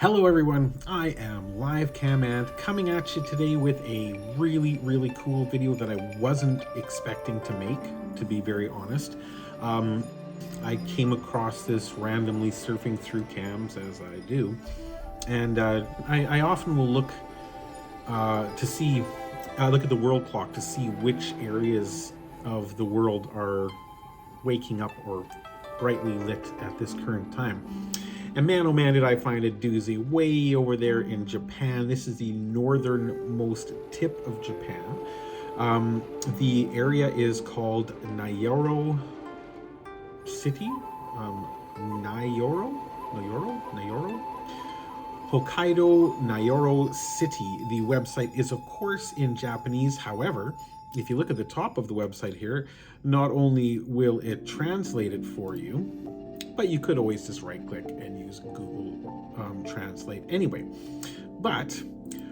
Hello everyone, I am livecamant coming at you today with a really cool video that I wasn't expecting to make, to be very honest. I came across this randomly surfing through cams, as I do, and I often will look look at the world clock to see which areas of the world are waking up or brightly lit at this current time. And man, oh man, did I find a doozy way over there in Japan. This is the northernmost tip of Japan. The area is called Nayoro City. Nayoro? Hokkaido Nayoro City. The website is, of course, in Japanese. However, if you look at the top of the website here, not only will it translate it for you, but you could always just right-click and use Google Translate anyway. But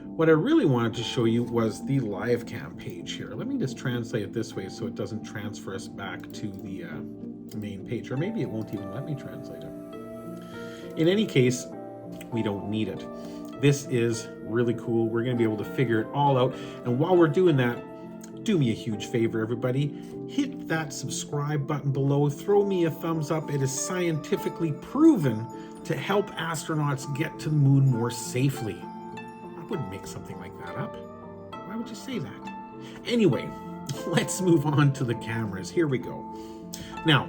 what I really wanted to show you was the livecam page here. Let me just translate it this way so it doesn't transfer us back to the main page, or maybe it won't even let me translate it. In any case, we don't need it. This is really cool. We're going to be able to figure it all out. And while we're doing that, do me a huge favor, everybody. Hit that subscribe button below. Throw me a thumbs up. It is scientifically proven to help astronauts get to the moon more safely. I wouldn't make something like that up. Why would you say that? Anyway, let's move on to the cameras. Here we go. Now,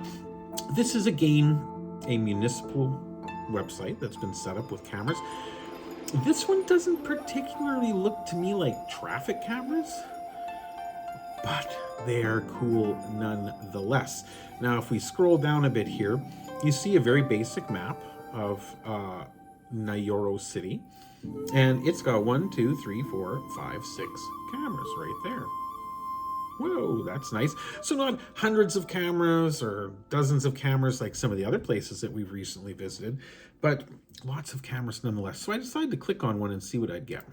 this is again a municipal website that's been set up with cameras. This one doesn't particularly look to me like traffic cameras, but they are cool nonetheless. Now, if we scroll down a bit here, you see a very basic map of Nayoro City, and it's got 1, 2, 3, 4, 5, 6 cameras right there. Whoa, that's nice. So not hundreds of cameras or dozens of cameras like some of the other places that we've recently visited, but lots of cameras nonetheless. So I decided to click on one and see what I'd get.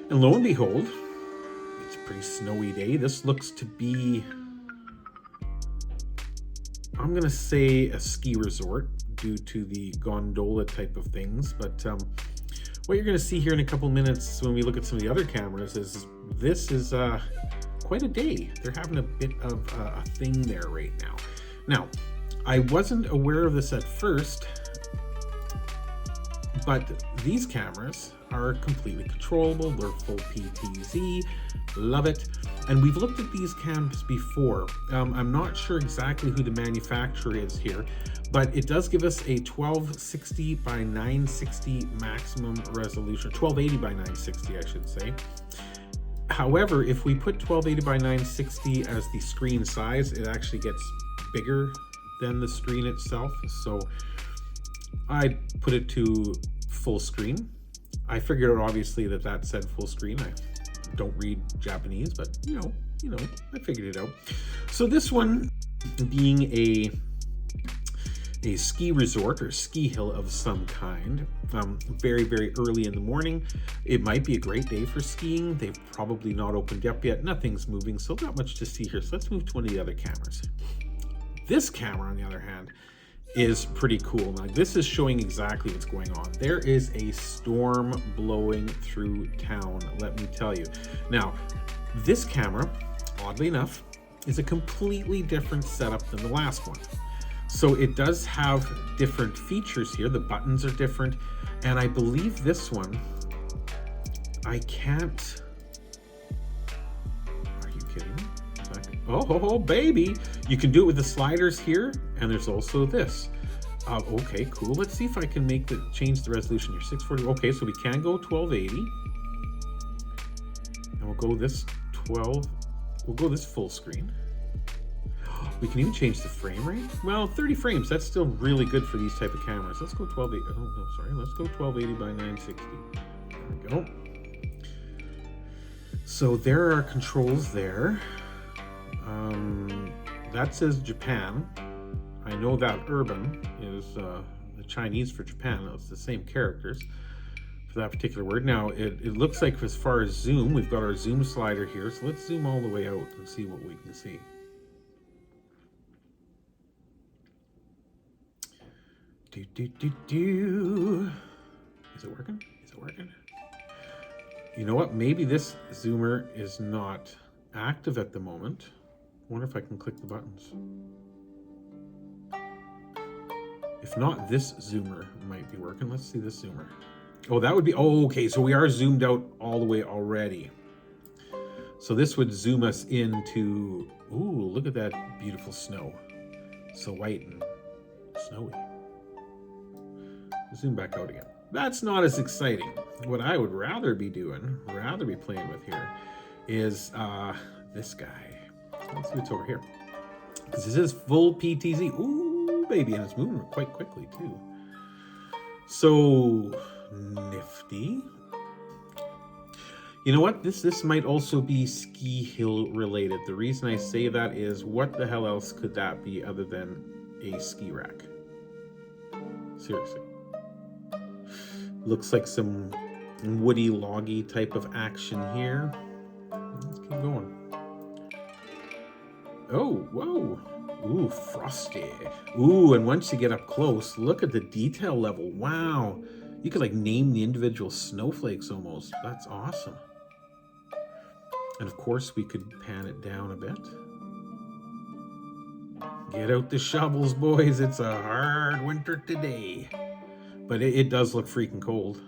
And lo and behold, it's a pretty snowy day. This looks to be, I'm gonna say, a ski resort due to the gondola type of things. But what you're gonna see here in a couple minutes when we look at some of the other cameras is this is quite a day. They're having a bit of a thing there right now. Now, I wasn't aware of this at first, but these cameras are completely controllable. They're full PTZ, love it. And we've looked at these cams before. I'm not sure exactly who the manufacturer is here, but it does give us a 1260 by 960 maximum resolution, 1280 by 960, I should say. However, if we put 1280 by 960 as the screen size, it actually gets bigger than the screen itself. So I put it to full screen. I figured out obviously that said full screen. I don't read Japanese, but you know, I figured it out. So this one being a ski resort or ski hill of some kind, very early in the morning. It might be a great day for skiing. They've probably not opened up yet. Nothing's moving, so not much to see here. So let's move to one of the other cameras. This camera, on the other hand, is pretty cool. Now, this is showing exactly what's going on. There is a storm blowing through town, let me tell you. Now, this camera, oddly enough, is a completely different setup than the last one. So it does have different features here. The buttons are different. And I believe this one, I can't... Are you kidding me? Oh, baby. You can do it with the sliders here. And there's also this. Okay, cool. Let's see if I can change the resolution here. 640. Okay, so we can go 1280. And we'll go this full screen. We can even change the frame rate. Well, 30 frames, that's still really good for these type of cameras. Let's go 1280. Oh, no, sorry. Let's go 1280 by 960. There we go. So there are controls there. That says Japan. I know that urban is the Chinese for Japan. It's the same characters for that particular word. Now, it looks like as far as zoom, we've got our zoom slider here. So let's zoom all the way out and see what we can see. Is it working? Is it working? You know what? Maybe this zoomer is not active at the moment. I wonder if I can click the buttons. If not, this zoomer might be working. Let's see this zoomer. Oh, that would be, oh, okay. So we are zoomed out all the way already. So this would zoom us into, ooh, look at that beautiful snow. So white and snowy. Zoom back out again. That's not as exciting. What I would rather be doing, rather be playing with here, is this guy. Let's see what's over here. Because this is full PTZ. Ooh, baby, and it's moving quite quickly too. So nifty. You know what? This might also be ski hill related. The reason I say that is, what the hell else could that be other than a ski rack? Seriously. Looks like some woody, loggy type of action here. Let's keep going. Oh, whoa. Ooh, frosty. Ooh, and once you get up close, look at the detail level. Wow. You could like name the individual snowflakes almost. That's awesome. And of course, we could pan it down a bit. Get out the shovels, boys. It's a hard winter today. But it does look freaking cold.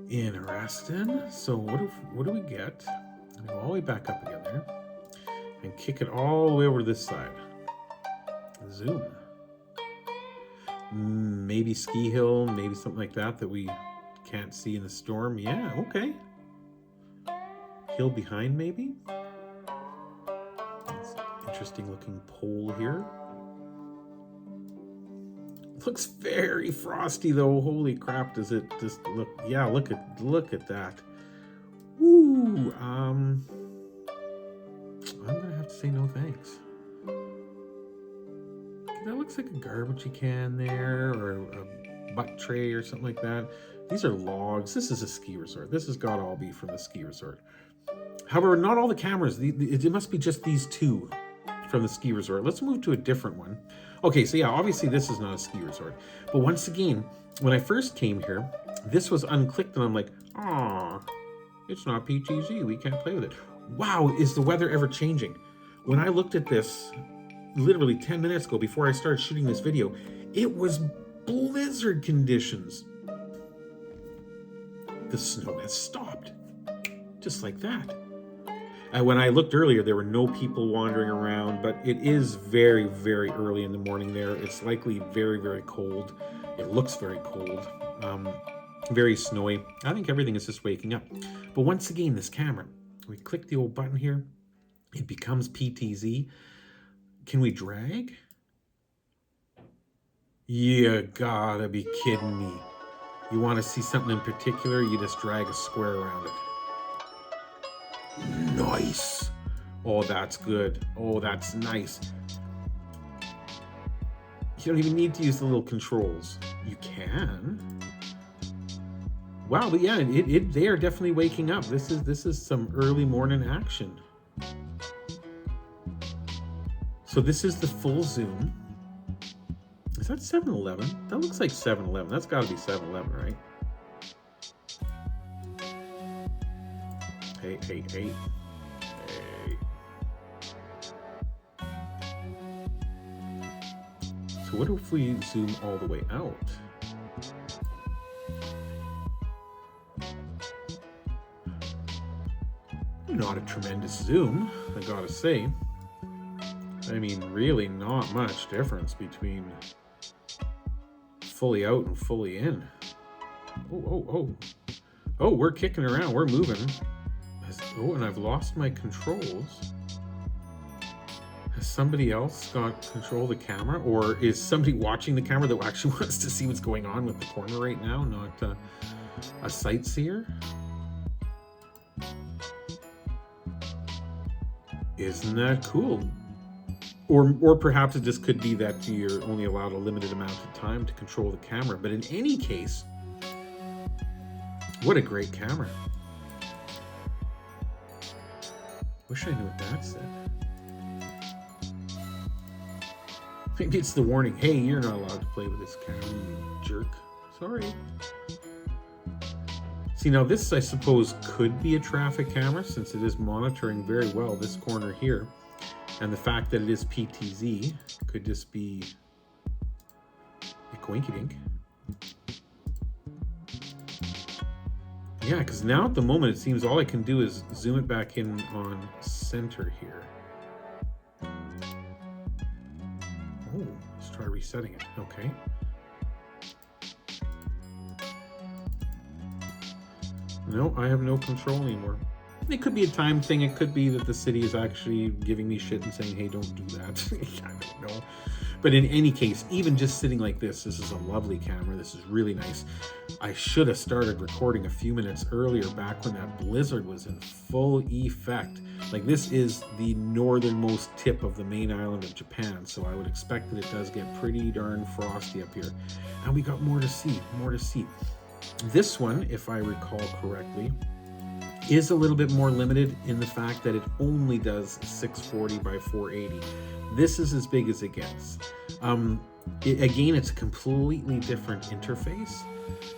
Interesting. So what do we get? Go all the way back up again there. And kick it all the way over to this side. Zoom. Maybe ski hill, maybe something like that we can't see in the storm. Yeah, okay. Hill behind, maybe. That's an interesting looking pole here. Looks very frosty though. Holy crap, does it just look? Yeah, look at that. Woo. I'm gonna have to say no thanks. That looks like a garbage can there, or a butt tray or something like that. These are logs. This is a ski resort. This has got to all be from the ski resort. However, not all the cameras. It must be just these two from the ski resort. Let's move to a different one. Okay, so yeah, obviously this is not a ski resort. But once again, when I first came here, this was unclicked and I'm like, ah, it's not PTZ. We can't play with it. Wow, is the weather ever changing? When I looked at this literally 10 minutes ago before I started shooting this video, it was blizzard conditions. The snow has stopped, just like that. And when I looked earlier, there were no people wandering around, but it is very, very early in the morning there. It's likely very, very cold. It looks very cold, very snowy. I think everything is just waking up. But once again, this camera, we click the old button here, it becomes PTZ. Can we drag? You gotta be kidding me. You want to see something in particular, you just drag a square around it. Nice. Oh, that's good. Oh, that's nice. You don't even need to use the little controls. You can. Wow, but yeah, they are definitely waking up. This is some early morning action. So this is the full zoom. Is that 7-Eleven? That looks like 7-Eleven. That's got to be 7-Eleven, right? Hey. So what if we zoom all the way out? Not a tremendous zoom, I gotta say. I mean, really not much difference between fully out and fully in. Oh, we're kicking around, we're moving. Oh, and I've lost my controls. Has somebody else got control of the camera? Or is somebody watching the camera that actually wants to see what's going on with the corner right now, not a sightseer? Isn't that cool? Or perhaps it just could be that you're only allowed a limited amount of time to control the camera. But in any case, what a great camera. Wish I knew what that said. Maybe it's the warning. Hey, you're not allowed to play with this camera, you jerk. Sorry. See, now this, I suppose, could be a traffic camera since it is monitoring very well this corner here. And the fact that it is PTZ could just be a coinkydink. Yeah, because now at the moment it seems all I can do is zoom it back in on center here. Oh, let's try resetting it. Okay. No, I have no control anymore. It could be a time thing. It could be that the city is actually giving me shit and saying, hey, don't do that. I don't know. But in any case, even just sitting like this is a lovely camera. This is really nice. I should have started recording a few minutes earlier, back when that blizzard was in full effect. Like, this is the northernmost tip of the main island of Japan, so I would expect that it does get pretty darn frosty up here. And we got more to see, more to see. This one, if I recall correctly, is a little bit more limited in the fact that it only does 640 by 480. This is as big as it gets. Again, it's a completely different interface,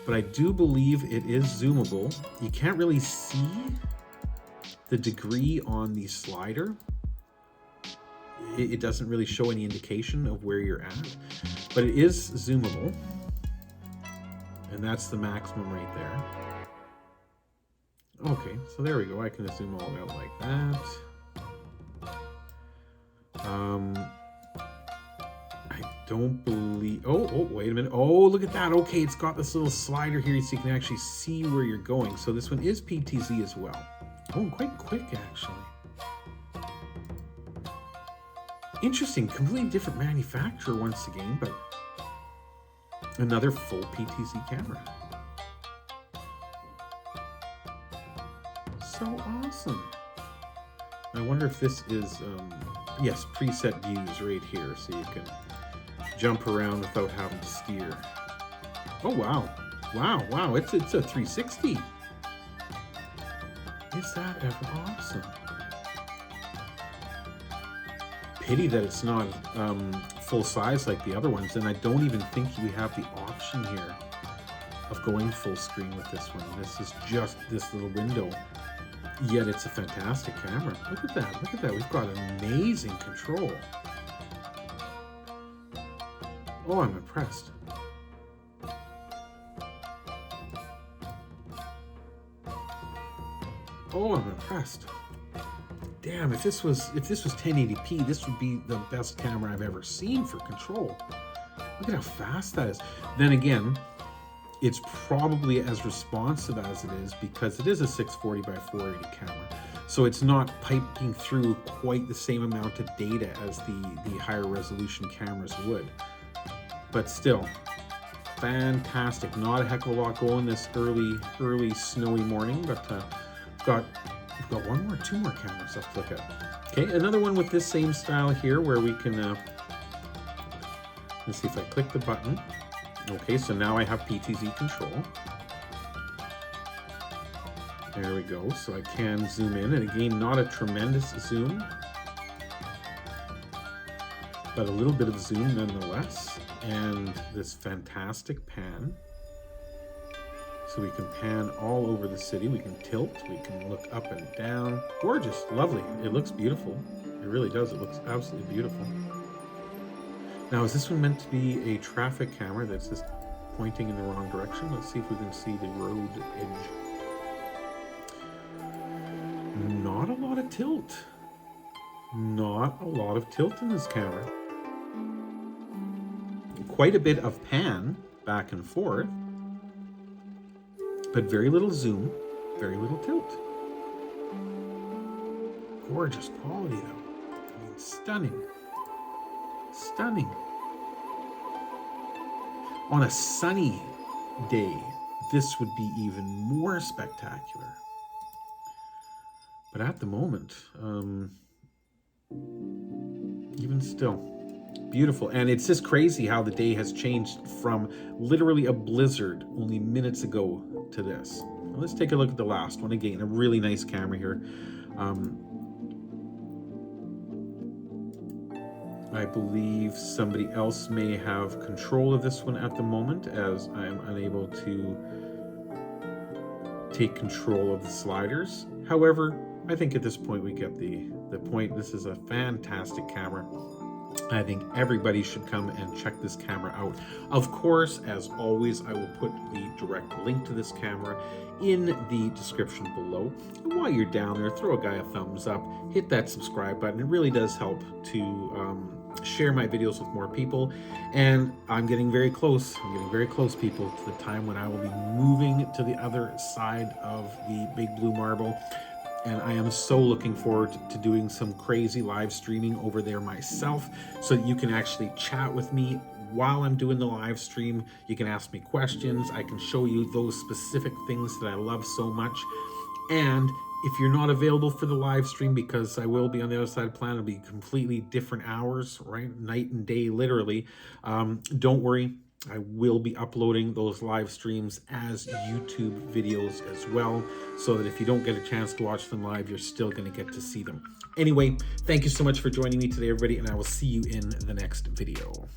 but I do believe it is zoomable. You can't really see the degree on the slider. It doesn't really show any indication of where you're at, but it is zoomable. And that's the maximum right there. Okay, so there we go. I can zoom all out like that. I don't believe... Oh, wait a minute. Oh, look at that. Okay, it's got this little slider here so you can actually see where you're going. So this one is PTZ as well. Oh, quite quick, actually. Interesting. Completely different manufacturer once again, but another full PTZ camera. So awesome. I wonder if this is, yes, preset views right here, so you can jump around without having to steer. Oh, wow. Wow, it's a 360. Is that ever awesome? Pity that it's not full size like the other ones, and I don't even think we have the option here of going full screen with this one. This is just this little window. Yet it's a fantastic camera. Look at that, look at that. We've got amazing control. Oh, I'm impressed. Oh, I'm impressed. Damn, if this was 1080p, this would be the best camera I've ever seen for control. Look at how fast that is. Then again, it's probably as responsive as it is because it is a 640 by 480 camera. So it's not piping through quite the same amount of data as the higher resolution cameras would. But still, fantastic. Not a heck of a lot going this early snowy morning, but we've got two more cameras left to look at. Okay, another one with this same style here where we can, let's see if I click the button. Okay, so now I have PTZ control. There we go, so I can zoom in, and again, not a tremendous zoom, but a little bit of zoom nonetheless, and this fantastic pan. So we can pan all over the city, we can tilt, we can look up and down. Gorgeous, lovely, it looks beautiful. It really does, it looks absolutely beautiful. Now, is this one meant to be a traffic camera that's just pointing in the wrong direction? Let's see if we can see the road edge. Not a lot of tilt. Not a lot of tilt in this camera. Quite a bit of pan back and forth, but very little zoom, very little tilt. Gorgeous quality, though. I mean, stunning. Stunning. On a sunny day, this would be even more spectacular. But at the moment, even still, beautiful. And it's just crazy how the day has changed from literally a blizzard only minutes ago to this. Now let's take a look at the last one. Again, a really nice camera here. I believe somebody else may have control of this one at the moment, as I am unable to take control of the sliders. However, I think at this point we get the point. This is a fantastic camera. I think everybody should come and check this camera out. Of course, as always, I will put the direct link to this camera in the description below. And while you're down there, throw a guy a thumbs up, hit that subscribe button. It really does help to share my videos with more people. And I'm getting very close. I'm getting very close, people, to the time when I will be moving to the other side of the Big Blue Marble. And I am so looking forward to doing some crazy live streaming over there myself, so that you can actually chat with me while I'm doing the live stream. You can ask me questions. I can show you those specific things that I love so much. And if you're not available for the live stream, because I will be on the other side of the planet, it'll be completely different hours, right? Night and day, literally. Don't worry. I will be uploading those live streams as YouTube videos as well, so that if you don't get a chance to watch them live, you're still going to get to see them. Anyway, thank you so much for joining me today, everybody, and I will see you in the next video.